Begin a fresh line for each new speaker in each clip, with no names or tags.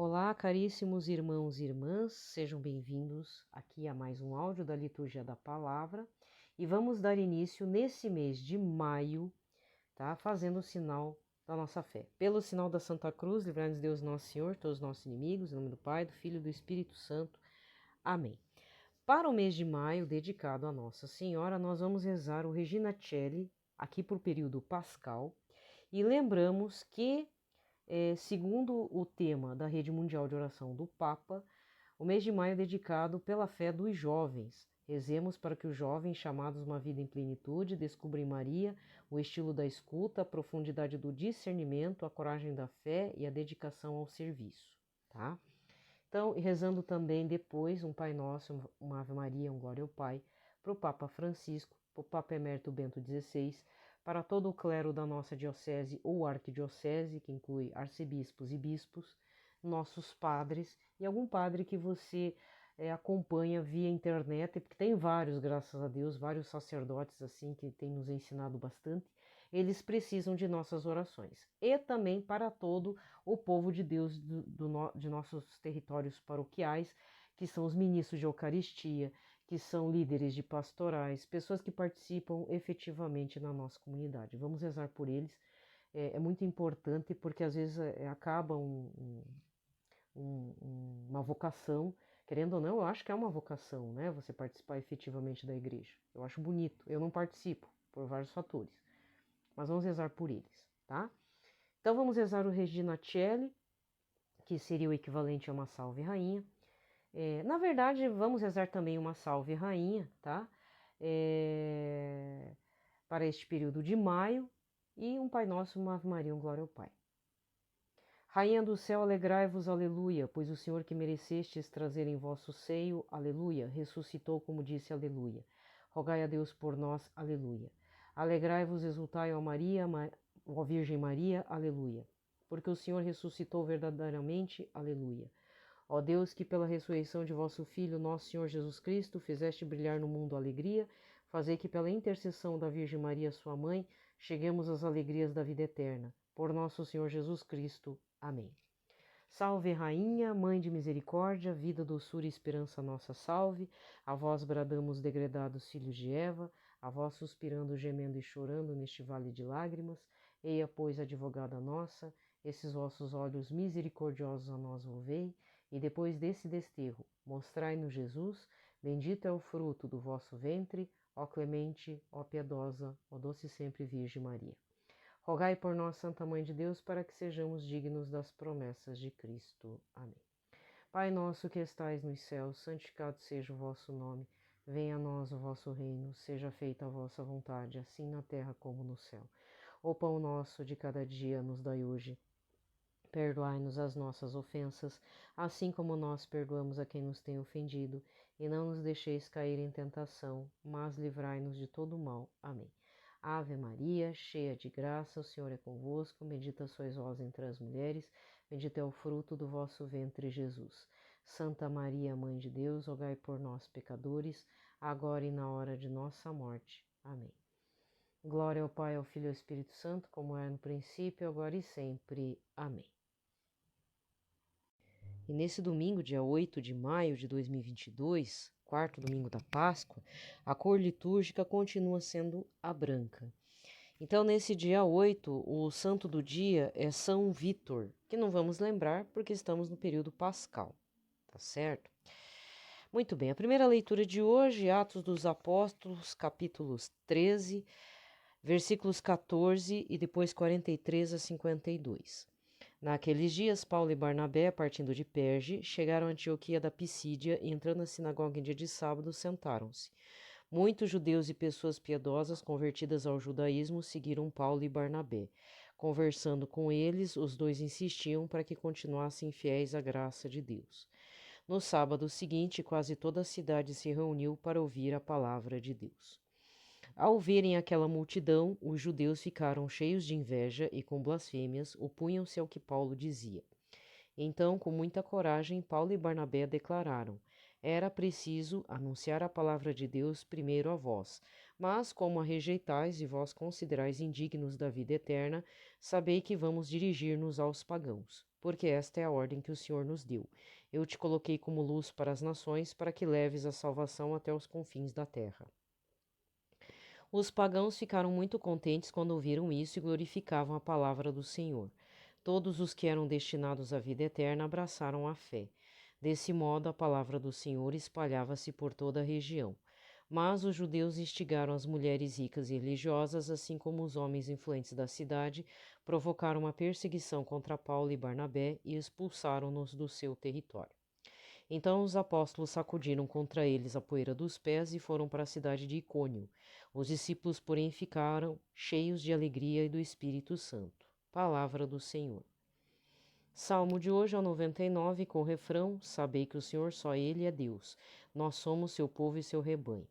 Olá, caríssimos irmãos e irmãs, sejam bem-vindos aqui a mais um áudio da Liturgia da Palavra e vamos dar início nesse mês de maio, tá? Fazendo o sinal da nossa fé. Pelo sinal da Santa Cruz, livrai-nos Deus Nosso Senhor, todos os nossos inimigos, em nome do Pai, do Filho e do Espírito Santo. Amém. Para o mês de maio, dedicado a Nossa Senhora, nós vamos rezar o Regina Coeli, aqui por período pascal, e lembramos que segundo o tema da Rede Mundial de Oração do Papa, o mês de maio é dedicado pela fé dos jovens. Rezemos para que os jovens, chamados uma vida em plenitude, descubram em Maria o estilo da escuta, a profundidade do discernimento, a coragem da fé e a dedicação ao serviço, tá? Então, rezando também depois um Pai Nosso, uma Ave Maria, um Glória ao Pai, para o Papa Francisco, para o Papa Emérito Bento XVI, para todo o clero da nossa diocese ou arquidiocese, que inclui arcebispos e bispos, nossos padres e algum padre que você acompanha via internet, porque tem vários, graças a Deus, vários sacerdotes assim que têm nos ensinado bastante. Eles precisam de nossas orações. E também para todo o povo de Deus de nossos territórios paroquiais, que são os ministros de Eucaristia, que são líderes de pastorais, pessoas que participam efetivamente na nossa comunidade. Vamos rezar por eles. É muito importante porque às vezes acaba uma vocação, querendo ou não, eu acho que é uma vocação, né? Você participar efetivamente da igreja. Eu acho bonito. Eu não participo por vários fatores, mas vamos rezar por eles, tá? Então vamos rezar o Regina Coeli, que seria o equivalente a uma Salve Rainha. Na verdade, vamos rezar também uma Salve Rainha, tá? Para este período de maio, e um Pai Nosso, uma Ave Maria, um Glória ao Pai. Rainha do céu, alegrai-vos, aleluia, pois o Senhor que merecestes trazer em vosso seio, aleluia, ressuscitou como disse, aleluia. Rogai a Deus por nós, aleluia. Alegrai-vos, exultai, ó Maria, ó Virgem Maria, aleluia. Porque o Senhor ressuscitou verdadeiramente, aleluia. Ó Deus, que pela ressurreição de vosso Filho, nosso Senhor Jesus Cristo, fizeste brilhar no mundo a alegria, fazei que pela intercessão da Virgem Maria, sua mãe, cheguemos às alegrias da vida eterna. Por nosso Senhor Jesus Cristo. Amém. Salve, Rainha, Mãe de Misericórdia, vida, doçura e esperança nossa, salve. A vós bradamos, degredados filhos de Eva, a vós suspirando, gemendo e chorando neste vale de lágrimas. Eia, pois, advogada nossa, esses vossos olhos misericordiosos a nós volvei, e depois desse desterro, mostrai-nos Jesus, bendito é o fruto do vosso ventre, ó clemente, ó piedosa, ó doce sempre Virgem Maria. Rogai por nós, Santa Mãe de Deus, para que sejamos dignos das promessas de Cristo. Amém. Pai nosso que estais nos céus, santificado seja o vosso nome. Venha a nós o vosso reino, seja feita a vossa vontade, assim na terra como no céu. O pão nosso de cada dia nos dai hoje. Perdoai-nos as nossas ofensas, assim como nós perdoamos a quem nos tem ofendido, e não nos deixeis cair em tentação, mas livrai-nos de todo o mal. Amém. Ave Maria, cheia de graça, o Senhor é convosco, bendita sois vós entre as mulheres, bendito é o fruto do vosso ventre, Jesus. Santa Maria, Mãe de Deus, rogai por nós, pecadores, agora e na hora de nossa morte. Amém. Glória ao Pai, ao Filho e ao Espírito Santo, como era no princípio, agora e sempre. Amém. E nesse domingo, dia 8 de maio de 2022, quarto domingo da Páscoa, a cor litúrgica continua sendo a branca. Então, nesse dia 8, o santo do dia é São Vítor, que não vamos lembrar porque estamos no período pascal, tá certo? Muito bem, a primeira leitura de hoje, Atos dos Apóstolos, capítulos 13, versículos 14 e depois 43 a 52. Naqueles dias, Paulo e Barnabé, partindo de Perge, chegaram a Antioquia da Pisídia e, entrando na sinagoga em dia de sábado, sentaram-se. Muitos judeus e pessoas piedosas convertidas ao judaísmo seguiram Paulo e Barnabé. Conversando com eles, os dois insistiam para que continuassem fiéis à graça de Deus. No sábado seguinte, quase toda a cidade se reuniu para ouvir a palavra de Deus. Ao verem aquela multidão, os judeus ficaram cheios de inveja e com blasfêmias opunham-se ao que Paulo dizia. Então, com muita coragem, Paulo e Barnabé declararam: era preciso anunciar a palavra de Deus primeiro a vós, mas como a rejeitais e vós considerais indignos da vida eterna, sabei que vamos dirigir-nos aos pagãos. porque esta é a ordem que o Senhor nos deu. Eu te coloquei como luz para as nações, para que leves a salvação até os confins da terra. Os pagãos ficaram muito contentes quando ouviram isso e glorificavam a palavra do Senhor. Todos os que eram destinados à vida eterna abraçaram a fé. Desse modo, a palavra do Senhor espalhava-se por toda a região. Mas os judeus instigaram as mulheres ricas e religiosas, assim como os homens influentes da cidade, provocaram uma perseguição contra Paulo e Barnabé e expulsaram-nos do seu território. Então os apóstolos sacudiram contra eles a poeira dos pés e foram para a cidade de Icônio. Os discípulos, porém, ficaram cheios de alegria e do Espírito Santo. Palavra do Senhor. Salmo de hoje é o 99, com o refrão: Sabei que o Senhor, só Ele é Deus. Nós somos seu povo e seu rebanho.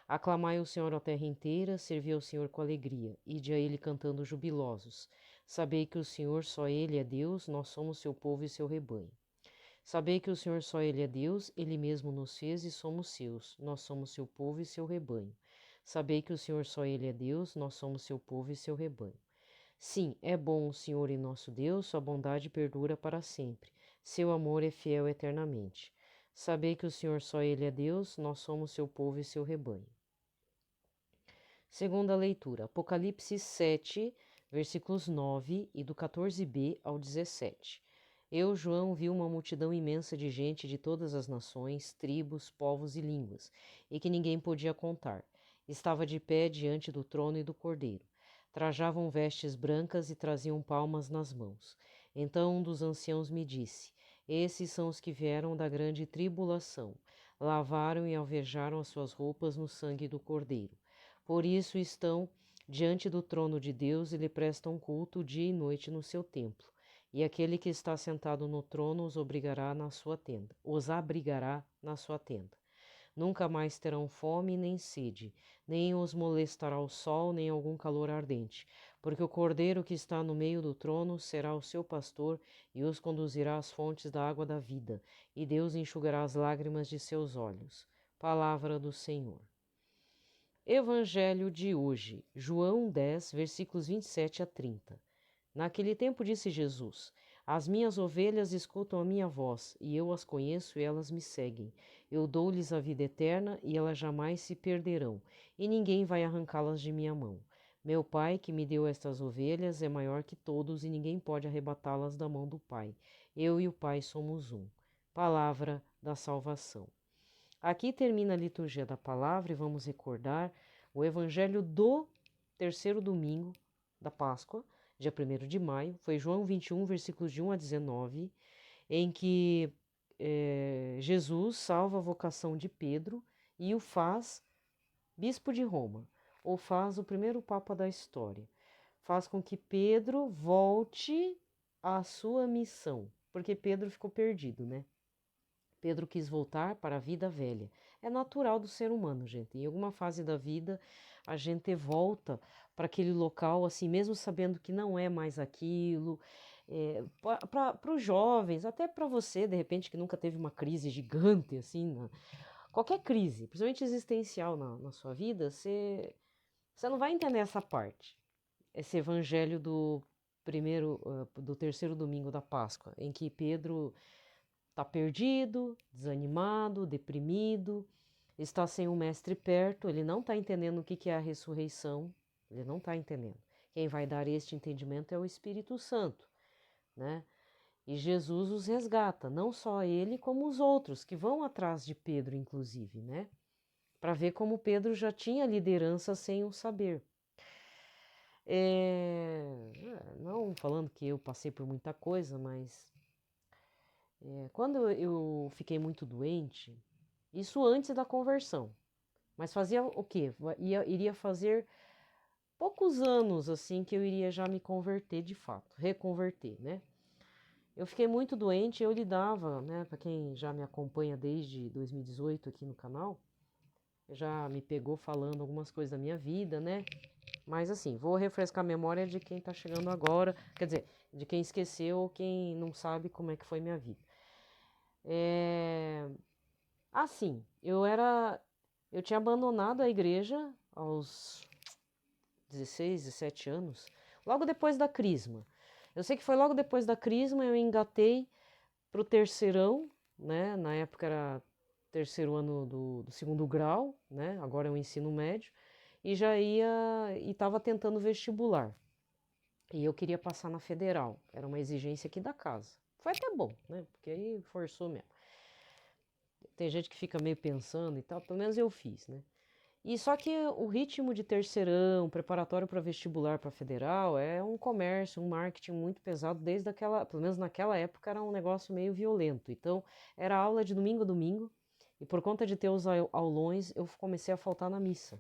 Aclamai o Senhor, ó terra inteira, servi ao Senhor com alegria, ide a Ele cantando jubilosos. Sabei que o Senhor, só Ele é Deus, nós somos seu povo e seu rebanho. Sabei que o Senhor só Ele é Deus, Ele mesmo nos fez e somos seus, nós somos seu povo e seu rebanho. Sabei que o Senhor só Ele é Deus, nós somos seu povo e seu rebanho. Sim, é bom o Senhor e nosso Deus, sua bondade perdura para sempre, seu amor é fiel eternamente. Sabei que o Senhor só Ele é Deus, nós somos seu povo e seu rebanho. Segunda leitura, Apocalipse 7, versículos 9 e do 14b ao 17. Eu, João, vi uma multidão imensa de gente de todas as nações, tribos, povos e línguas, e que ninguém podia contar. Estava de pé diante do trono e do Cordeiro. Trajavam vestes brancas e traziam palmas nas mãos. Então um dos anciãos me disse: Esses são os que vieram da grande tribulação. Lavaram e alvejaram as suas roupas no sangue do Cordeiro. Por isso estão diante do trono de Deus e lhe prestam culto dia e noite no seu templo. E aquele que está sentado no trono os abrigará na sua tenda. Nunca mais terão fome nem sede, nem os molestará o sol, nem algum calor ardente, porque o Cordeiro que está no meio do trono será o seu pastor e os conduzirá às fontes da água da vida, e Deus enxugará as lágrimas de seus olhos. Palavra do Senhor. Evangelho de hoje, João 10, versículos 27 a 30. Naquele tempo disse Jesus: As minhas ovelhas escutam a minha voz, e eu as conheço e elas me seguem. Eu dou-lhes a vida eterna, e elas jamais se perderão, e ninguém vai arrancá-las de minha mão. Meu Pai, que me deu estas ovelhas, é maior que todos, e ninguém pode arrebatá-las da mão do Pai. Eu e o Pai somos um. Palavra da salvação. Aqui termina a liturgia da palavra e vamos recordar o Evangelho do terceiro domingo da Páscoa, dia 1º de maio, foi João 21, versículos de 1 a 19, em que Jesus salva a vocação de Pedro e o faz bispo de Roma, ou faz o primeiro papa da história. Faz com que Pedro volte à sua missão, porque Pedro ficou perdido, né? Pedro quis voltar para a vida velha. É natural do ser humano, gente. Em alguma fase da vida, a gente volta para aquele local, assim, mesmo sabendo que não é mais aquilo. Para os jovens, até para você, de repente, que nunca teve uma crise gigante, assim, qualquer crise, principalmente existencial na sua vida, você não vai entender essa parte. Esse evangelho do terceiro domingo da Páscoa, em que Pedro está perdido, desanimado, deprimido, está sem o mestre perto, ele não está entendendo o que é a ressurreição, ele não está entendendo. Quem vai dar este entendimento é o Espírito Santo, né? E Jesus os resgata, não só ele, como os outros que vão atrás de Pedro, inclusive, né? Para ver como Pedro já tinha liderança sem o saber. Não falando que eu passei por muita coisa, mas quando eu fiquei muito doente, isso antes da conversão, mas fazia o quê? Iria fazer poucos anos assim que eu iria já me converter de fato, reconverter, né? Eu fiquei muito doente, eu lidava, né? Para quem já me acompanha desde 2018 aqui no canal, já me pegou falando algumas coisas da minha vida, né? Mas assim, vou refrescar a memória de quem tá chegando agora, quer dizer, de quem esqueceu ou quem não sabe como é que foi minha vida. Assim, eu tinha abandonado a igreja aos 16, 17 anos, logo depois da crisma. Eu sei que foi logo depois da crisma, eu engatei para o terceirão, né? Na época era terceiro ano do segundo grau, né? Agora é o ensino médio, e já ia e estava tentando vestibular. E eu queria passar na federal, era uma exigência aqui da casa. Foi até bom, né? Porque aí forçou mesmo. Tem gente que fica meio pensando e tal, pelo menos eu fiz, né? E só que o ritmo de terceirão, preparatório para vestibular para federal, é um comércio, um marketing muito pesado desde aquela, pelo menos naquela época era um negócio meio violento. Então, era aula de domingo a domingo, e por conta de ter os aulões, eu comecei a faltar na missa.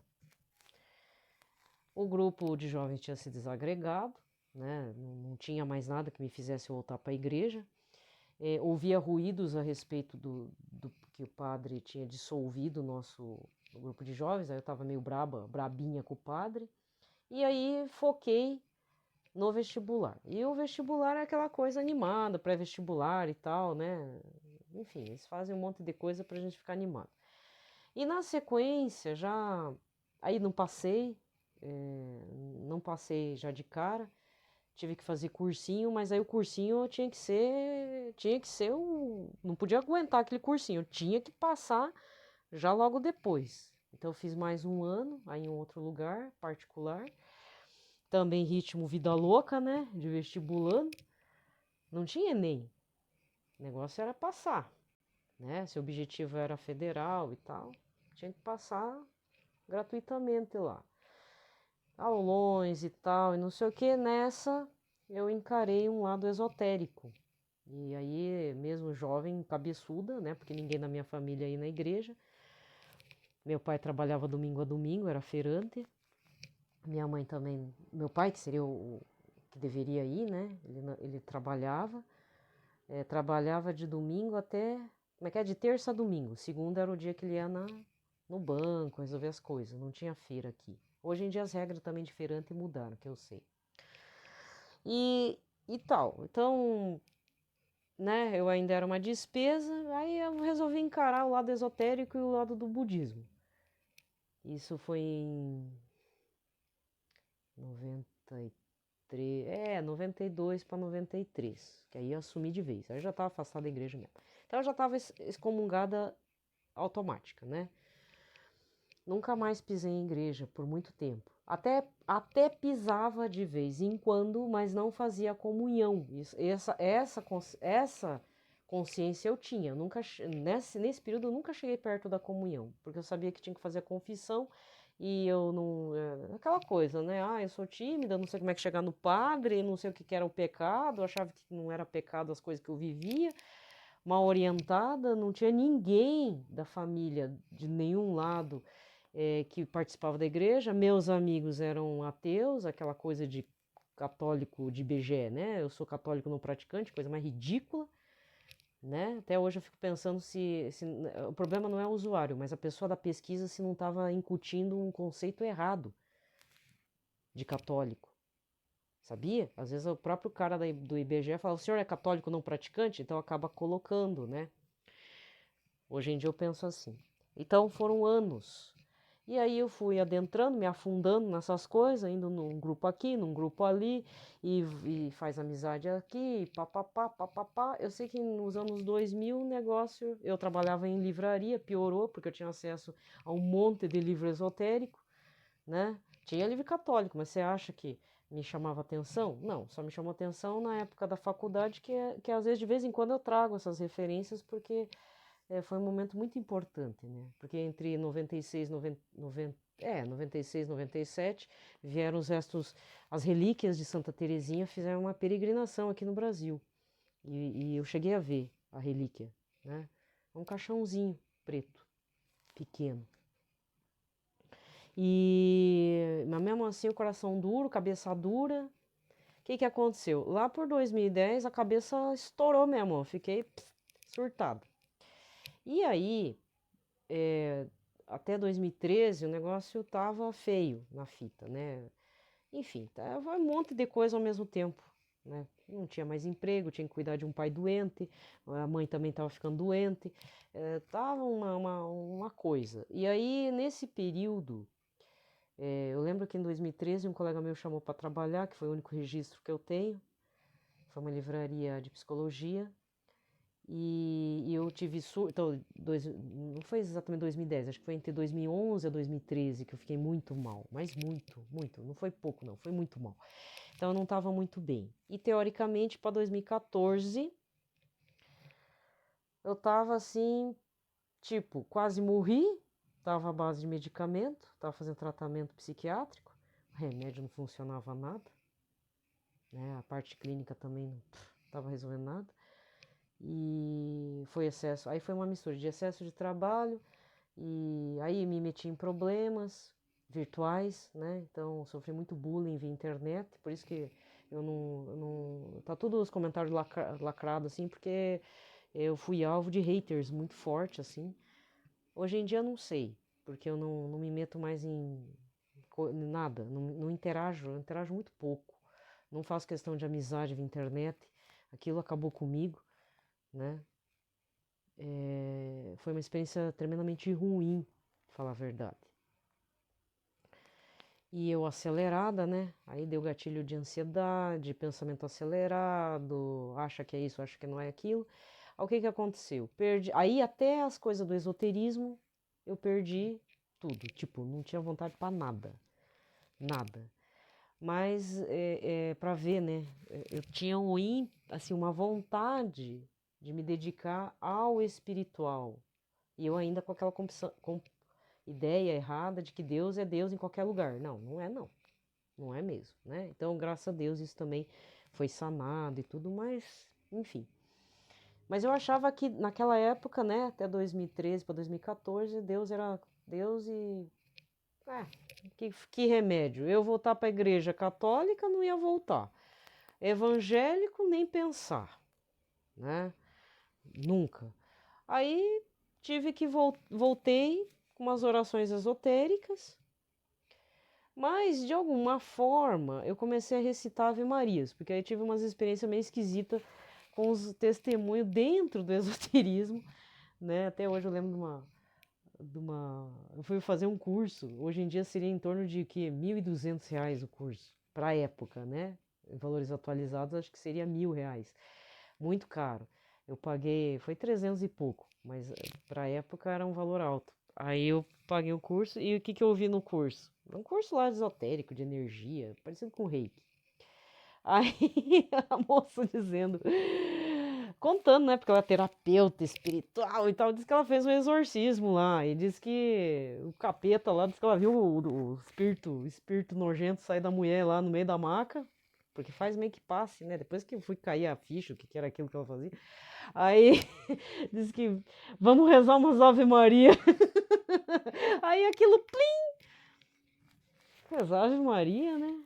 O grupo de jovens tinha se desagregado, né? Não tinha mais nada que me fizesse voltar para a igreja. Ouvia ruídos a respeito do que o padre tinha dissolvido o nosso grupo de jovens, aí eu estava meio brabinha com o padre, e aí foquei no vestibular. E o vestibular é aquela coisa animada, pré-vestibular e tal, né? Enfim, eles fazem um monte de coisa pra gente ficar animado. E na sequência, já aí não passei já de cara, tive que fazer cursinho, mas aí o cursinho tinha que ser não podia aguentar aquele cursinho, eu tinha que passar já logo depois. Então eu fiz mais um ano, aí em outro lugar, particular, também ritmo vida louca, né, de vestibulando, não tinha ENEM, o negócio era passar, né, se o objetivo era federal e tal, tinha que passar gratuitamente lá. Aulões e tal, e não sei o que, nessa eu encarei um lado esotérico. E aí, mesmo jovem, cabeçuda, né? Porque ninguém na minha família ia na igreja. Meu pai trabalhava domingo a domingo, era feirante. Minha mãe também. Meu pai, que seria o que deveria ir, né? Ele trabalhava. Trabalhava de domingo até. Como é que é? De terça a domingo. Segunda era o dia que ele ia no banco, resolver as coisas. Não tinha feira aqui. Hoje em dia as regras também de feirante mudaram, que eu sei. E tal. Então, né, eu ainda era uma despesa, aí eu resolvi encarar o lado esotérico e o lado do budismo. Isso foi em 93, 92 para 93, que aí eu assumi de vez. Aí eu já estava afastada da igreja mesmo. Então eu já estava excomungada automática, né? Nunca mais pisei em igreja por muito tempo. Até pisava de vez em quando, mas não fazia comunhão. Essa consciência eu tinha. Nesse período eu nunca cheguei perto da comunhão, porque eu sabia que tinha que fazer a confissão e eu não. Aquela coisa, né? Ah, eu sou tímida, não sei como é que chegar no padre, não sei o que era o pecado, eu achava que não era pecado as coisas que eu vivia. Mal orientada, não tinha ninguém da família de nenhum lado que participava da igreja. Meus amigos eram ateus, aquela coisa de católico de IBGE, né? Eu sou católico não praticante, coisa mais ridícula, né? Até hoje eu fico pensando se o problema não é o usuário, mas a pessoa da pesquisa se não estava incutindo um conceito errado de católico. Sabia? Às vezes o próprio cara do IBGE fala, o senhor é católico não praticante? Então acaba colocando, né? Hoje em dia eu penso assim. Então foram anos. E aí eu fui adentrando, me afundando nessas coisas, indo num grupo aqui, num grupo ali, e faz amizade aqui, papapá, papapá. Eu sei que nos anos 2000 o negócio, eu trabalhava em livraria, piorou, porque eu tinha acesso a um monte de livro esotérico, né? Tinha livro católico, mas você acha que me chamava atenção? Não, só me chamou atenção na época da faculdade, que às vezes de vez em quando eu trago essas referências, porque foi um momento muito importante, né? Porque entre 96 e 97 vieram os restos, as relíquias de Santa Teresinha fizeram uma peregrinação aqui no Brasil. E eu cheguei a ver a relíquia, né? Um caixãozinho preto, pequeno. Mas mesmo assim o coração duro, cabeça dura. O que aconteceu? Lá por 2010 a cabeça estourou mesmo, eu fiquei surtada. E aí, até 2013 o negócio tava feio na fita, né? Enfim, tava um monte de coisa ao mesmo tempo, né? Não tinha mais emprego, tinha que cuidar de um pai doente, a mãe também estava ficando doente, tava uma coisa. E aí, nesse período, eu lembro que em 2013 um colega meu chamou para trabalhar, que foi o único registro que eu tenho, Foi uma livraria de psicologia. E eu tive surto, então, não foi exatamente 2010, acho que foi entre 2011 a 2013 que eu fiquei muito mal, mas muito, muito, não foi pouco não, foi muito mal. Então eu não estava muito bem. E teoricamente para 2014 eu estava assim, tipo, quase morri, estava à base de medicamento, estava fazendo tratamento psiquiátrico, o remédio não funcionava nada, né? A parte clínica também não estava resolvendo nada. E foi excesso, aí foi uma mistura de excesso de trabalho e aí me meti em problemas virtuais, né? Então sofri muito bullying via internet, por isso que tá todos os comentários lacrados assim, porque eu fui alvo de haters muito forte assim. Hoje em dia eu não sei, porque eu não me meto mais em nada, não interajo, eu interajo muito pouco, não faço questão de amizade via internet, aquilo acabou comigo, né? Foi uma experiência tremendamente ruim, pra falar a verdade. E eu acelerada, né? Aí deu gatilho de ansiedade, pensamento acelerado, acha que é isso, acha que não é aquilo. Aí o que que aconteceu? Perdi, aí até as coisas do esoterismo eu perdi tudo, tipo, não tinha vontade para nada, nada. Mas para ver, né? Eu tinha assim, uma vontade de me dedicar ao espiritual. E eu ainda com aquela ideia errada de que Deus é Deus em qualquer lugar. Não, não é não. Não é mesmo, né? Então, graças a Deus, isso também foi sanado e tudo, mas, enfim. Mas eu achava que naquela época, né, até 2013 para 2014, Deus era Deus e que remédio? Eu voltar para a igreja católica não ia voltar. Evangélico nem pensar, né? Nunca. Aí tive que voltei com umas orações esotéricas, mas de alguma forma eu comecei a recitar Ave Marias, porque aí tive umas experiências meio esquisitas com os testemunhos dentro do esoterismo, né? Até hoje eu lembro eu fui fazer um curso, hoje em dia seria em torno de que R$ 1.200 o curso, para a época, né? Em valores atualizados acho que seria R$ 1.000, muito caro. Eu paguei, foi 300 e pouco, mas para a época era um valor alto. Aí eu paguei o curso e o que que eu ouvi no curso? Um curso lá esotérico, de energia, parecido com reiki. Aí a moça dizendo, contando, né, porque ela é terapeuta espiritual e tal, disse que ela fez um exorcismo lá e disse que o capeta lá, disse que ela viu o espírito nojento sair da mulher lá no meio da maca, porque faz meio que passe, né, depois que eu fui cair a ficha, o que era aquilo que ela fazia, aí disse que vamos rezar umas Ave Maria, aí aquilo, plim, rezar Ave Maria, né.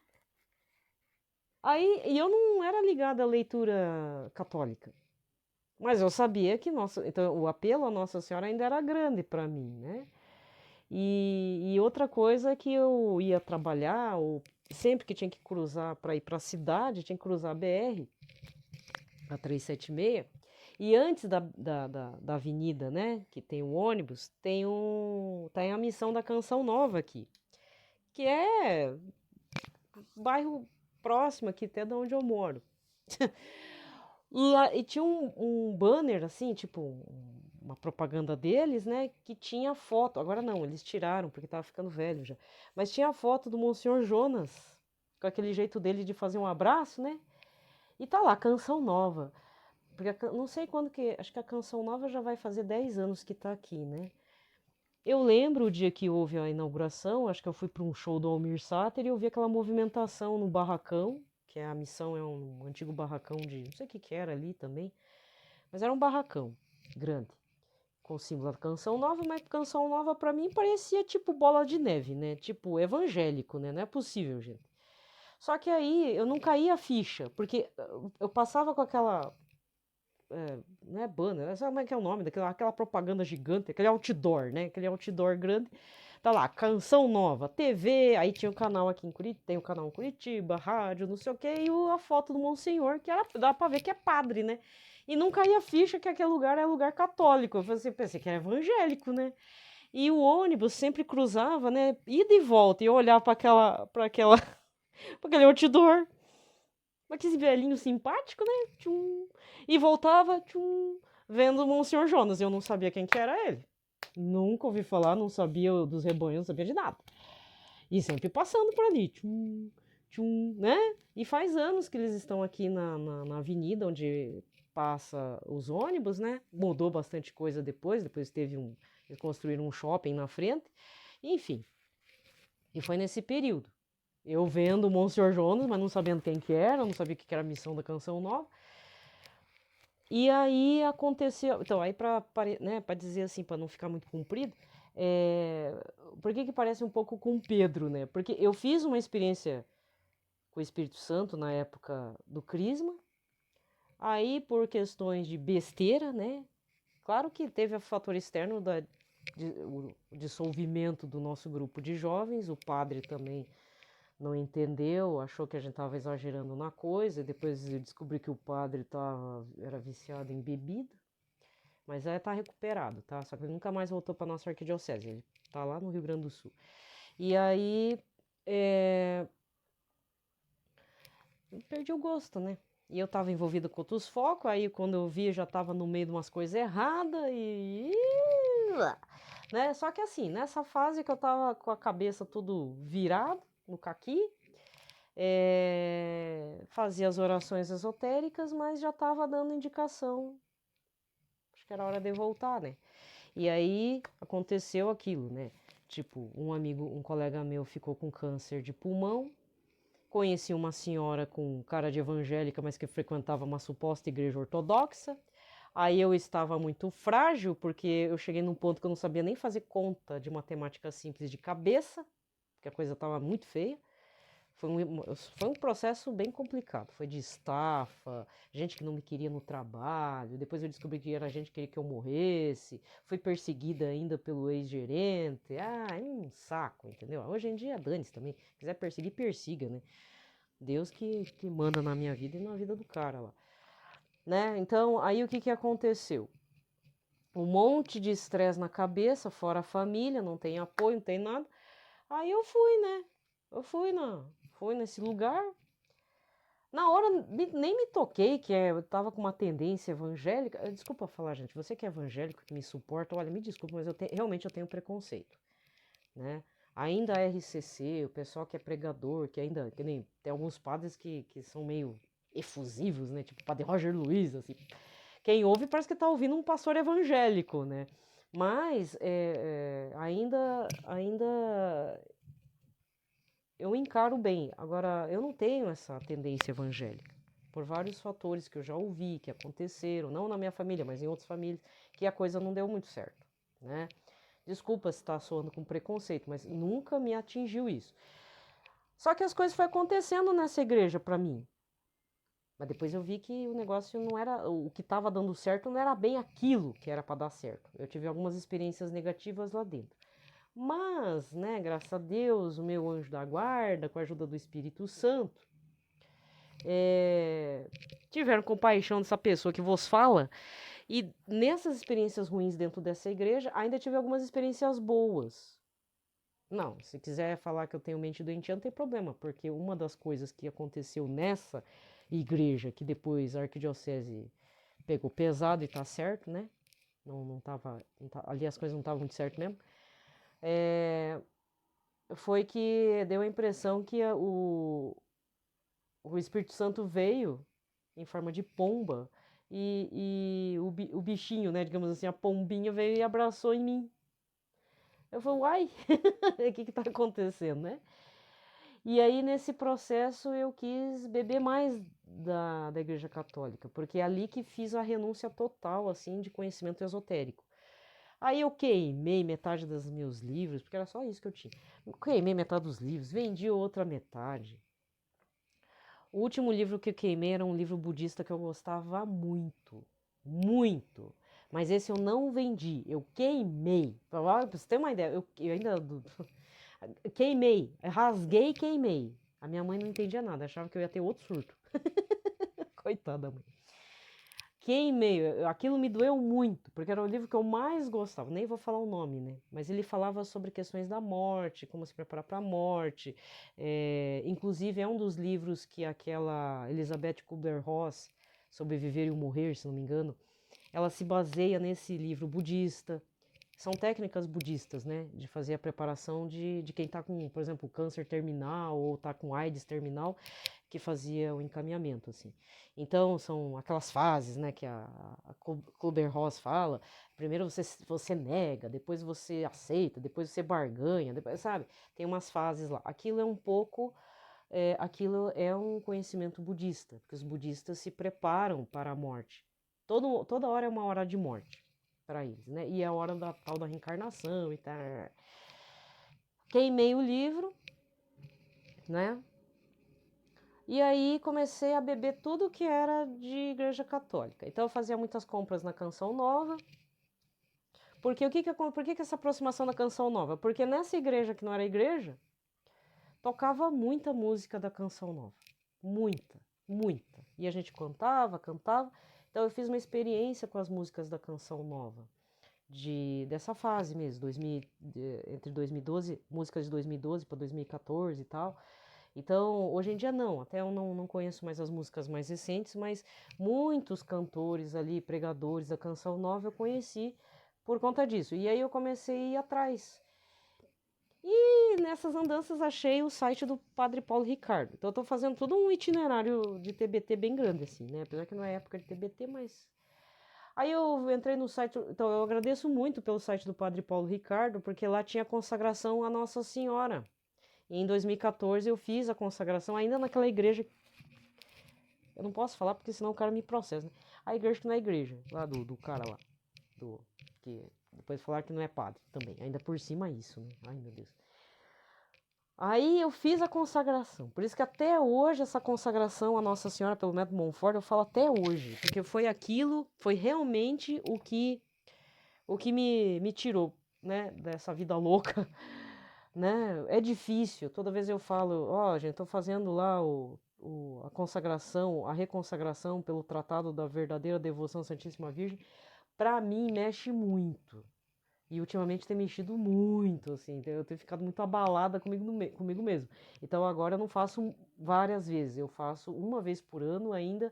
Aí, e eu não era ligada à leitura católica, mas eu sabia que então, o apelo à Nossa Senhora ainda era grande para mim, né? E outra coisa é que eu ia trabalhar, ou sempre que tinha que cruzar para ir para a cidade, tinha que cruzar a BR, a 376, e antes da avenida, né, que tem o ônibus, tem a Missão da Canção Nova aqui, que é bairro próximo aqui até de onde eu moro. E tinha um banner, assim, tipo, uma propaganda deles, né? Que tinha foto. Agora não, eles tiraram, porque tava ficando velho já. Mas tinha a foto do Monsenhor Jonas, com aquele jeito dele de fazer um abraço, né? E tá lá, Canção Nova. Porque não sei quando que. Acho que a Canção Nova já vai fazer 10 anos que tá aqui, né? Eu lembro o dia que houve a inauguração, acho que eu fui para um show do Almir Sater e eu vi aquela movimentação no barracão, que a missão é um antigo barracão de, não sei o que que era ali também, mas era um barracão grande, com o símbolo da Canção Nova, mas Canção Nova para mim parecia tipo bola de neve, né? Tipo evangélico, né? Não é possível, gente. Só que aí eu não caía a ficha, porque eu passava com aquela não é banner, sabe como é que é o nome aquela propaganda gigante, aquele outdoor, né? Aquele outdoor grande. Tá lá, Canção Nova, TV, aí tinha o canal aqui em Curitiba, tem o canal em Curitiba, rádio, não sei o que, e a foto do Monsenhor, que dá pra ver que é padre, né? E não caía a ficha que aquele lugar é lugar católico. Eu pensei que era evangélico, né? E o ônibus sempre cruzava, né? Ida e volta, e eu olhava para aquele outdoor. Aquele velhinho simpático, né? Tchum. E voltava, tchum, vendo o Monsenhor Jonas. Eu não sabia quem que era ele. Nunca ouvi falar, não sabia dos rebanhos, não sabia de nada. E sempre passando por ali, tchum, tchum, né? E faz anos que eles estão aqui na avenida onde passa os ônibus, né? Mudou bastante coisa depois teve eles construíram um shopping na frente, enfim. E foi nesse período. Eu vendo o Monsenhor Jonas, mas não sabendo quem que era, não sabia o que era a missão da Canção Nova. E aí aconteceu. Então, aí né, dizer assim, para não ficar muito comprido, por que parece um pouco com Pedro, né? Porque eu fiz uma experiência com o Espírito Santo na época do Crisma, aí por questões de besteira, né? Claro que teve o fator externo o dissolvimento do nosso grupo de jovens, o padre também não entendeu, achou que a gente estava exagerando na coisa, e depois eu descobri que o padre era viciado em bebida, mas aí tá recuperado, tá? Só que ele nunca mais voltou para nossa arquidiocese, ele tá lá no Rio Grande do Sul. E aí perdi o gosto, né? E eu tava envolvida com outros focos, aí quando eu vi eu já tava no meio de umas coisas erradas né? Só que assim, nessa fase que eu tava com a cabeça tudo virado no caqui, fazia as orações esotéricas, mas já estava dando indicação. Acho que era hora de voltar, né? E aí aconteceu aquilo, né? Tipo, um colega meu ficou com câncer de pulmão. Conheci uma senhora com cara de evangélica, mas que frequentava uma suposta igreja ortodoxa. Aí eu estava muito frágil, porque eu cheguei num ponto que eu não sabia nem fazer conta de matemática simples de cabeça, porque a coisa estava muito feia. Foi um processo bem complicado. Foi de estafa, gente que não me queria no trabalho. Depois eu descobri que era gente que queria que eu morresse. Fui perseguida ainda pelo ex-gerente. Ah, é um saco, entendeu? Hoje em dia, dane-se também. Se quiser perseguir, persiga, né? Deus que manda na minha vida e na vida do cara lá. Né? Então, aí o que aconteceu? Um monte de estresse na cabeça, fora a família, não tem apoio, não tem nada. Aí eu fui, né? Fui nesse lugar. Na hora nem me toquei que eu tava com uma tendência evangélica. Desculpa falar, gente, você que é evangélico, que me suporta, olha, me desculpa, mas realmente eu tenho preconceito, né? Ainda a RCC, o pessoal que é pregador, que nem tem alguns padres que são meio efusivos, né? Tipo o padre Roger Luiz, assim. Quem ouve parece que tá ouvindo um pastor evangélico, né? Mas ainda eu encaro bem. Agora, eu não tenho essa tendência evangélica, por vários fatores que eu já ouvi, que aconteceram, não na minha família, mas em outras famílias, que a coisa não deu muito certo, né? Desculpa se está soando com preconceito, mas nunca me atingiu isso. Só que as coisas foram acontecendo nessa igreja para mim. Mas depois eu vi que o negócio não era, o que estava dando certo não era bem aquilo que era para dar certo. Eu tive algumas experiências negativas lá dentro. Mas, né, graças a Deus, o meu anjo da guarda, com a ajuda do Espírito Santo, tiveram compaixão dessa pessoa que vos fala. E nessas experiências ruins dentro dessa igreja, ainda tive algumas experiências boas. Não, se quiser falar que eu tenho mente doentia, não tem problema, porque uma das coisas que aconteceu nessa igreja, que depois a arquidiocese pegou pesado e tá certo, né? Ali as coisas não estavam muito certo mesmo. Foi que deu a impressão que o Espírito Santo veio em forma de pomba e o bichinho, né, digamos assim, a pombinha veio e abraçou em mim. Eu falei, uai, o que tá acontecendo, né? E aí, nesse processo, eu quis beber mais da Igreja Católica, porque é ali que fiz a renúncia total, assim, de conhecimento esotérico. Aí eu queimei metade dos meus livros, porque era só isso que eu tinha. Queimei metade dos livros, vendi outra metade. O último livro que eu queimei era um livro budista que eu gostava muito, muito. Mas esse eu não vendi, eu queimei. Pra você ter uma ideia, eu ainda queimei, rasguei e queimei. A minha mãe não entendia nada, achava que eu ia ter outro surto. Coitada da mãe. Queimei, aquilo me doeu muito, porque era o livro que eu mais gostava, nem vou falar o nome, né? Mas ele falava sobre questões da morte, como se preparar para a morte. Inclusive, é um dos livros que aquela Elizabeth Kubler-Ross, Sobre Viver e o Morrer, se não me engano, ela se baseia nesse livro budista. São técnicas budistas, né? De fazer a preparação de quem está com, por exemplo, câncer terminal ou está com AIDS terminal, que fazia o encaminhamento, assim. Então, são aquelas fases, né, que a Kubler-Ross fala. Primeiro você nega, depois você aceita, depois você barganha, depois, sabe? Tem umas fases lá. Aquilo é um pouco... aquilo é um conhecimento budista, porque os budistas se preparam para a morte. Toda hora é uma hora de morte para eles, né? E é a hora da tal da reencarnação e tal. Queimei o livro, né? E aí comecei a beber tudo que era de igreja católica. Então eu fazia muitas compras na Canção Nova. Porque por que essa aproximação da Canção Nova? Porque nessa igreja que não era igreja, tocava muita música da Canção Nova. Muita, muita. E a gente cantava. Então eu fiz uma experiência com as músicas da Canção Nova. Dessa fase mesmo, entre 2012, músicas de 2012 para 2014 e tal. Então, hoje em dia não, até eu não conheço mais as músicas mais recentes, mas muitos cantores ali, pregadores da Canção Nova eu conheci por conta disso. E aí eu comecei a ir atrás. E nessas andanças achei o site do Padre Paulo Ricardo. Então eu tô fazendo todo um itinerário de TBT bem grande, assim, né? Apesar que não é época de TBT, mas... Aí eu entrei no site, então eu agradeço muito pelo site do Padre Paulo Ricardo, porque lá tinha consagração a Nossa Senhora. E em 2014 eu fiz a consagração ainda naquela igreja. Eu não posso falar porque senão o cara me processa, né? A igreja que não é igreja, lá do cara lá. Que depois falaram que não é padre também. Ainda por cima isso, né? Ai, meu Deus. Aí eu fiz a consagração. Por isso que até hoje essa consagração a Nossa Senhora pelo método Montfort, eu falo até hoje. Porque foi realmente o que me tirou, né? Dessa vida louca, né? É difícil. Toda vez eu falo, ó, gente, tô fazendo lá a consagração, a reconsagração pelo Tratado da Verdadeira Devoção à Santíssima Virgem. Pra mim, mexe muito. E ultimamente tem mexido muito, assim, eu tenho ficado muito abalada comigo mesmo. Então agora eu não faço várias vezes, eu faço uma vez por ano ainda,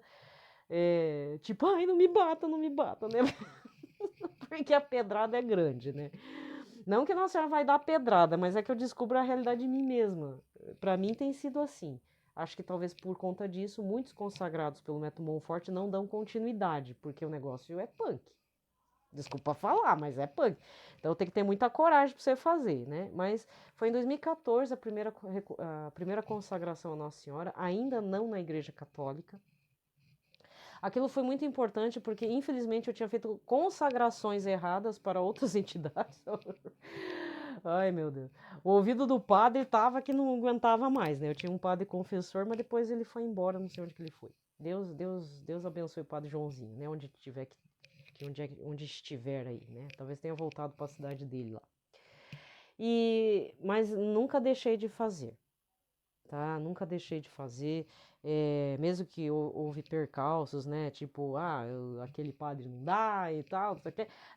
tipo, ai, não me bata, né? Porque a pedrada é grande, né? Não que Nossa Senhora vai dar pedrada, mas é que eu descubro a realidade de mim mesma. Para mim tem sido assim. Acho que talvez por conta disso, muitos consagrados pelo método Monfort não dão continuidade, porque o negócio é punk. Desculpa falar, mas é punk. Então tem que ter muita coragem para você fazer, né? Mas foi em 2014 a primeira consagração à Nossa Senhora, ainda não na Igreja Católica. Aquilo foi muito importante porque, infelizmente, eu tinha feito consagrações erradas para outras entidades. Ai, meu Deus. O ouvido do padre estava que não aguentava mais, né? Eu tinha um padre confessor, mas depois ele foi embora, não sei onde que ele foi. Deus abençoe o padre Joãozinho, né? Onde estiver aí, né? Talvez tenha voltado para a cidade dele lá. Mas nunca deixei de fazer, tá? Nunca deixei de fazer, mesmo que houve percalços, né? Tipo, aquele padre não dá e tal,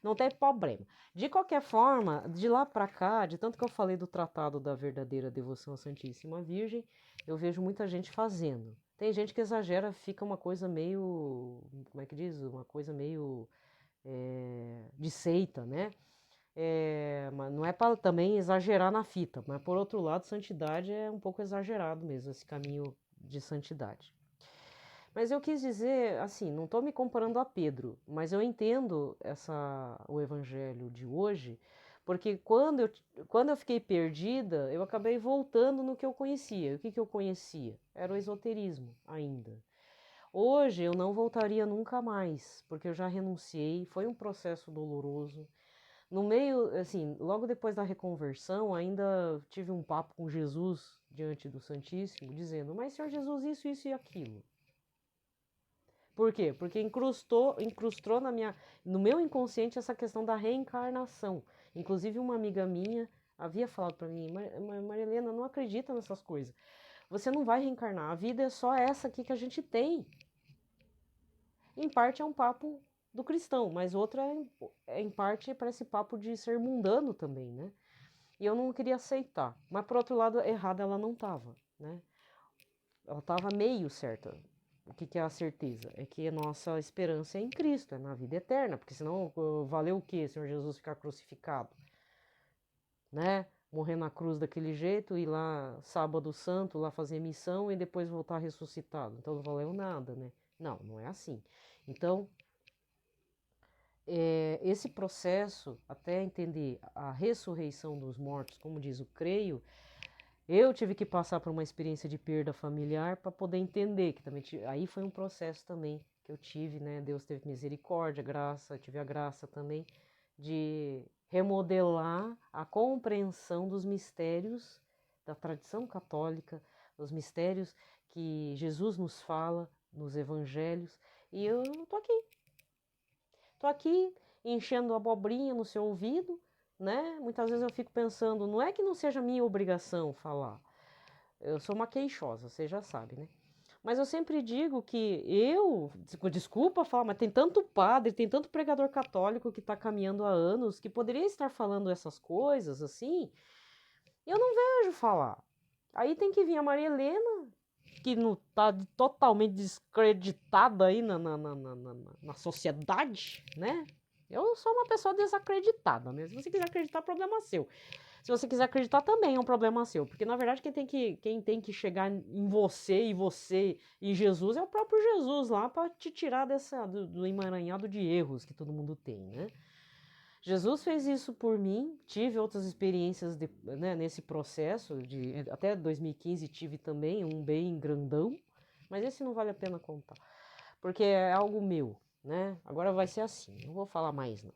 não tem problema. De qualquer forma, de lá para cá, de tanto que eu falei do Tratado da Verdadeira Devoção à Santíssima Virgem, eu vejo muita gente fazendo. Tem gente que exagera, fica uma coisa meio, como é que diz? Uma coisa meio de seita, né? Mas não é para também exagerar na fita, mas por outro lado, santidade é um pouco exagerado mesmo, esse caminho de santidade. Mas eu quis dizer, assim, não estou me comparando a Pedro, mas eu entendo o evangelho de hoje, porque quando eu fiquei perdida, eu acabei voltando no que eu conhecia. O que eu conhecia? Era o esoterismo ainda. Hoje eu não voltaria nunca mais, porque eu já renunciei, foi um processo doloroso. No meio, assim, logo depois da reconversão, ainda tive um papo com Jesus diante do Santíssimo, dizendo: Mas Senhor Jesus, isso e aquilo. Por quê? Porque incrustou no meu inconsciente essa questão da reencarnação. Inclusive, uma amiga minha havia falado para mim: Maria Helena, não acredita nessas coisas. Você não vai reencarnar, a vida é só essa aqui que a gente tem. em parte é um papo do cristão, mas outra em parte parece papo de ser mundano também, né? E eu não queria aceitar. Mas por outro lado, errada ela não estava, né? Ela estava meio certa. O que é a certeza? É que a nossa esperança é em Cristo, é na vida eterna, porque senão valeu o quê, Senhor Jesus, ficar crucificado? Né? Morrer na cruz daquele jeito, ir lá sábado santo, lá fazer missão e depois voltar ressuscitado. Então não valeu nada, né? Não, não é assim. Então, esse processo, até entender a ressurreição dos mortos, como diz o creio, eu tive que passar por uma experiência de perda familiar para poder entender, que também aí foi um processo também que eu tive, né? Deus teve misericórdia, graça, eu tive a graça também de remodelar a compreensão dos mistérios da tradição católica, dos mistérios que Jesus nos fala nos evangelhos, e eu tô aqui enchendo abobrinha no seu ouvido, né? Muitas vezes eu fico pensando, não é que não seja minha obrigação falar. Eu sou uma queixosa, você já sabe, né? Mas eu sempre digo que desculpa falar, mas tem tanto padre, tem tanto pregador católico que está caminhando há anos, que poderia estar falando essas coisas assim, e eu não vejo falar. Aí tem que vir a Maria Helena, que não está totalmente descreditada aí na sociedade, né? Eu sou uma pessoa desacreditada, né? Se você quiser acreditar, problema seu. Se você quiser acreditar, também é um problema seu. Porque, na verdade, quem tem que chegar em você e você em Jesus é o próprio Jesus lá para te tirar do emaranhado de erros que todo mundo tem, né? Jesus fez isso por mim, tive outras experiências né, nesse processo, até 2015 tive também um bem grandão, mas esse não vale a pena contar, porque é algo meu, né? Agora vai ser assim, não vou falar mais não.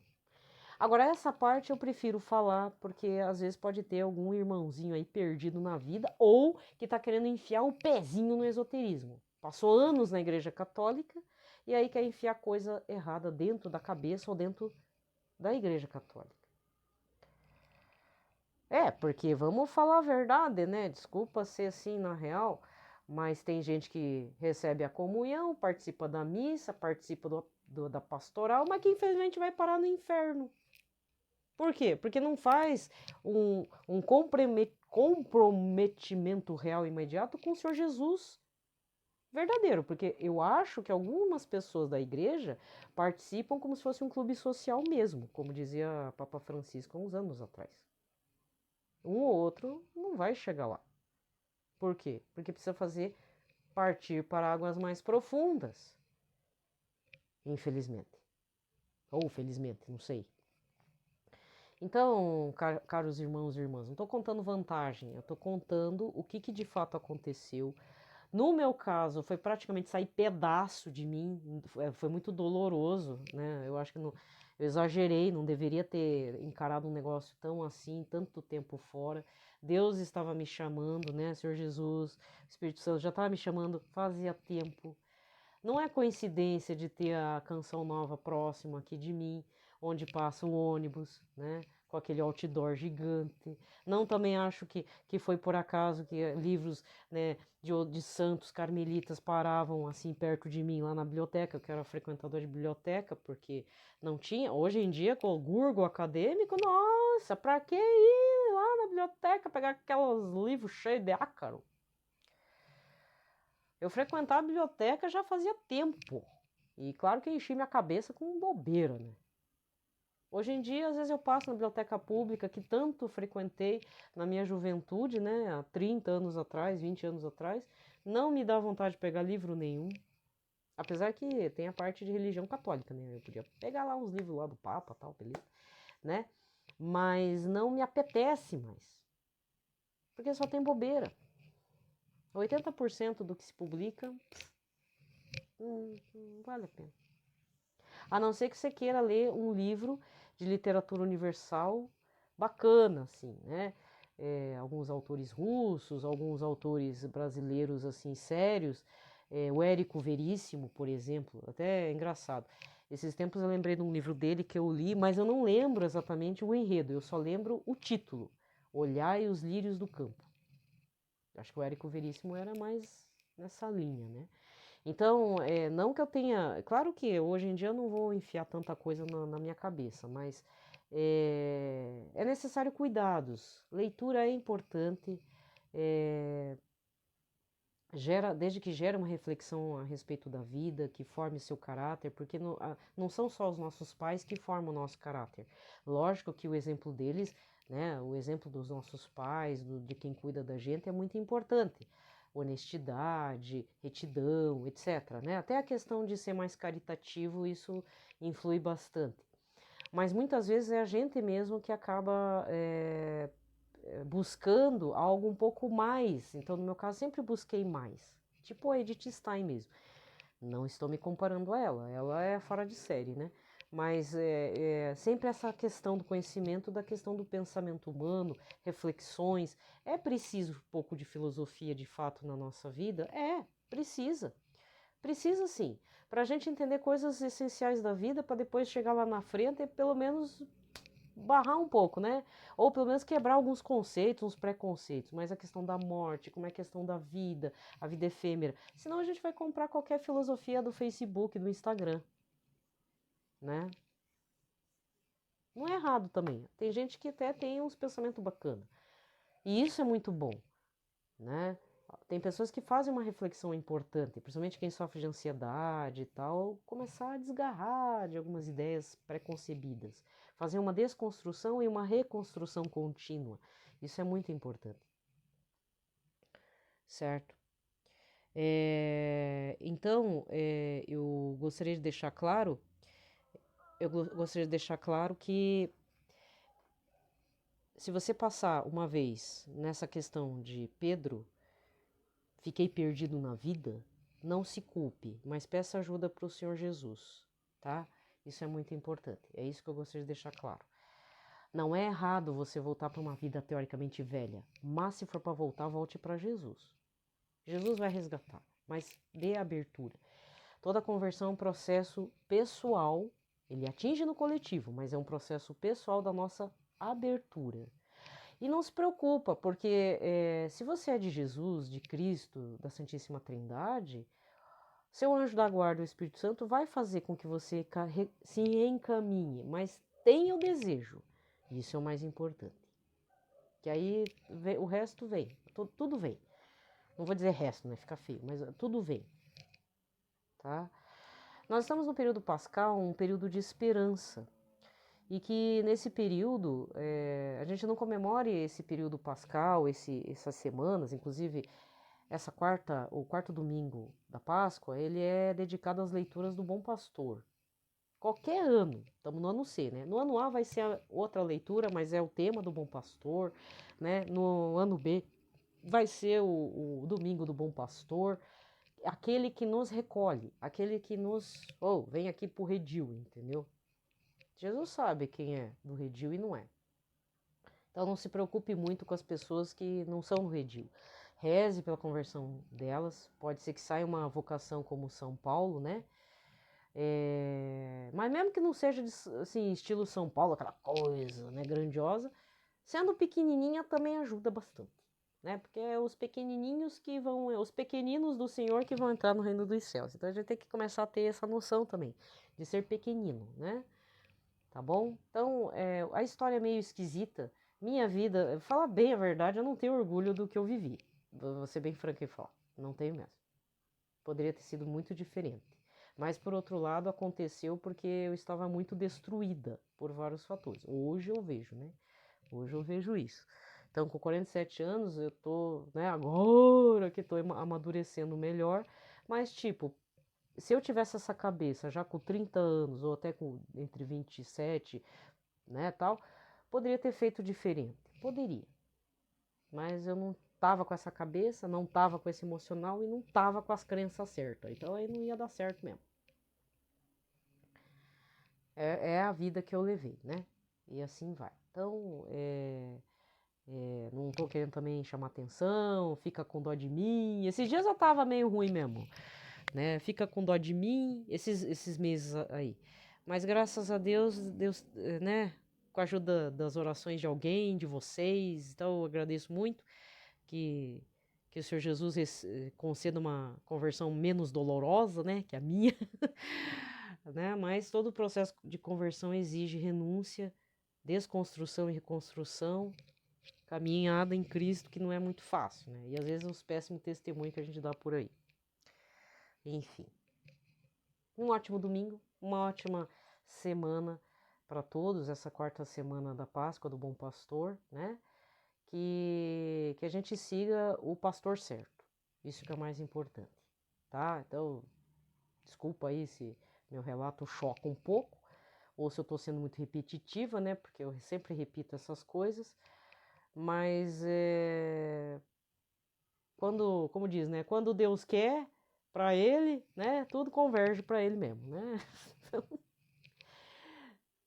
Agora essa parte eu prefiro falar, porque às vezes pode ter algum irmãozinho aí perdido na vida, ou que está querendo enfiar o pezinho no esoterismo. Passou anos na igreja católica, e aí quer enfiar coisa errada dentro da cabeça ou dentro da igreja católica. Porque vamos falar a verdade, né? Desculpa ser assim na real, mas tem gente que recebe a comunhão, participa da missa, participa da pastoral, mas que infelizmente vai parar no inferno. Por quê? Porque não faz um comprometimento real e imediato com o Senhor Jesus verdadeiro, porque eu acho que algumas pessoas da igreja participam como se fosse um clube social mesmo, como dizia Papa Francisco há uns anos atrás. Um ou outro não vai chegar lá. Por quê? Porque precisa partir para águas mais profundas. Infelizmente. Ou felizmente, não sei. Então, caros irmãos e irmãs, não estou contando vantagem, eu estou contando o que de fato aconteceu. No meu caso, foi praticamente sair pedaço de mim, foi muito doloroso, né? Eu acho que eu exagerei, não deveria ter encarado um negócio tão assim, tanto tempo fora. Deus estava me chamando, né? Senhor Jesus, o Espírito Santo já estava me chamando fazia tempo. Não é coincidência de ter a Canção Nova próximo aqui de mim, onde passa um ônibus, né? Com aquele outdoor gigante. Não também acho que foi por acaso que livros, né, de santos carmelitas paravam assim perto de mim lá na biblioteca, que eu era frequentador de biblioteca, porque não tinha. Hoje em dia, com o Google acadêmico, nossa, pra que ir lá na biblioteca pegar aqueles livros cheios de ácaro? Eu frequentava a biblioteca já fazia tempo. E claro que enchi minha cabeça com bobeira, né? Hoje em dia, às vezes eu passo na biblioteca pública que tanto frequentei na minha juventude, né? Há 30 anos atrás, 20 anos atrás, não me dá vontade de pegar livro nenhum. Apesar que tem a parte de religião católica, né? Eu podia pegar lá uns livros lá do Papa, tal, beleza, né? Mas não me apetece mais. Porque só tem bobeira. 80% do que se publica não vale a pena. A não ser que você queira ler um livro de literatura universal bacana, assim, né? Alguns autores russos, alguns autores brasileiros, assim, sérios. O Érico Veríssimo, por exemplo, até é engraçado. Esses tempos eu lembrei de um livro dele que eu li, mas eu não lembro exatamente o enredo, eu só lembro o título, Olhai os Lírios do Campo. Acho que o Érico Veríssimo era mais nessa linha, né? Então, não que eu tenha. Claro que hoje em dia eu não vou enfiar tanta coisa na minha cabeça, mas é necessário cuidados. Leitura é importante, é, desde que gere uma reflexão a respeito da vida, que forme seu caráter, porque não são só os nossos pais que formam o nosso caráter. Lógico que o exemplo deles, né, o exemplo dos nossos pais, de quem cuida da gente, é muito importante. Honestidade, retidão, etc. Né? Até a questão de ser mais caritativo, isso influi bastante. Mas muitas vezes é a gente mesmo que acaba buscando algo um pouco mais. Então, no meu caso, sempre busquei mais. Tipo a Edith Stein mesmo. Não estou me comparando a ela é fora de série, né? Mas sempre essa questão do conhecimento, da questão do pensamento humano, reflexões. É preciso um pouco de filosofia de fato na nossa vida? Precisa. Precisa sim. Para a gente entender coisas essenciais da vida, para depois chegar lá na frente e pelo menos barrar um pouco, né? Ou pelo menos quebrar alguns conceitos, uns preconceitos, mas a questão da morte, como é a questão da vida, a vida efêmera. Senão a gente vai comprar qualquer filosofia do Facebook, do Instagram, né? Não é errado também. Tem gente que até tem uns pensamentos bacanas. E isso é muito bom, né? Tem pessoas que fazem uma reflexão importante, principalmente quem sofre de ansiedade e tal, começar a desgarrar de algumas ideias preconcebidas, fazer uma desconstrução e uma reconstrução contínua. Isso é muito importante, certo? Então, eu gostaria de deixar claro que se você passar uma vez nessa questão de Pedro, fiquei perdido na vida, não se culpe, mas peça ajuda para o Senhor Jesus, tá? Isso é muito importante. É isso que eu gostaria de deixar claro. Não é errado você voltar para uma vida teoricamente velha, mas se for para voltar, volte para Jesus. Jesus vai resgatar, mas dê abertura. Toda conversão é um processo pessoal, ele atinge no coletivo, mas é um processo pessoal da nossa abertura. E não se preocupa, porque se você é de Jesus, de Cristo, da Santíssima Trindade, seu anjo da guarda, o Espírito Santo, vai fazer com que você se reencaminhe, mas tenha o desejo. Isso é o mais importante. Que aí o resto vem, tudo vem. Não vou dizer resto, né? Fica feio, mas tudo vem. Tá? Nós estamos no período pascal, um período de esperança. E que nesse período, a gente não comemore esse período pascal, essas semanas, inclusive o quarto domingo da Páscoa, ele é dedicado às leituras do Bom Pastor. Qualquer ano, estamos no ano C, né? No ano A vai ser outra leitura, mas é o tema do Bom Pastor, né? No ano B vai ser o Domingo do Bom Pastor, aquele que nos recolhe, aquele que vem aqui pro redil, entendeu? Jesus sabe quem é do redil e não é. Então não se preocupe muito com as pessoas que não são do redil. Reze pela conversão delas. Pode ser que saia uma vocação como São Paulo, né? Mas mesmo que não seja de, assim, estilo São Paulo, aquela coisa, né, grandiosa, sendo pequenininha também ajuda bastante, né? Porque é os pequenininhos os pequeninos do Senhor que vão entrar no reino dos céus. Então a gente tem que começar a ter essa noção também de ser pequenino, né? Tá bom? Então, a história é meio esquisita. Minha vida, falar bem a verdade, eu não tenho orgulho do que eu vivi. Vou ser bem franco e falar. Não tenho mesmo. Poderia ter sido muito diferente. Mas, por outro lado, aconteceu porque eu estava muito destruída por vários fatores. Hoje eu vejo, né? Hoje eu vejo isso. Então, com 47 anos, eu tô, né, agora que tô amadurecendo melhor. Mas, tipo, se eu tivesse essa cabeça já com 30 anos, ou até com entre 27, né, tal, poderia ter feito diferente. Poderia. Mas eu não tava com essa cabeça, não tava com esse emocional e não tava com as crenças certas. Então aí não ia dar certo mesmo. É a vida que eu levei, né? E assim vai. Então, não tô querendo também chamar atenção, fica com dó de mim. Esses dias eu tava meio ruim mesmo, né? Fica com dó de mim, esses meses aí. Mas graças a Deus, né? Com a ajuda das orações de alguém, de vocês, então eu agradeço muito que que o Senhor Jesus conceda uma conversão menos dolorosa, né, que a minha, né? Mas todo o processo de conversão exige renúncia, desconstrução e reconstrução, caminhada em Cristo, que não é muito fácil, né? E às vezes os péssimos testemunhos que a gente dá por aí. Enfim, um ótimo domingo, uma ótima semana para todos, essa quarta semana da Páscoa do Bom Pastor, né? Que a gente siga o pastor certo, isso que é o mais importante, tá? Então, desculpa aí se meu relato choca um pouco, ou se eu estou sendo muito repetitiva, né? Porque eu sempre repito essas coisas, mas quando, como diz, né? Quando Deus quer para ele, né? Tudo converge para ele mesmo, né? Então,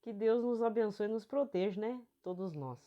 que Deus nos abençoe e nos proteja, né? Todos nós.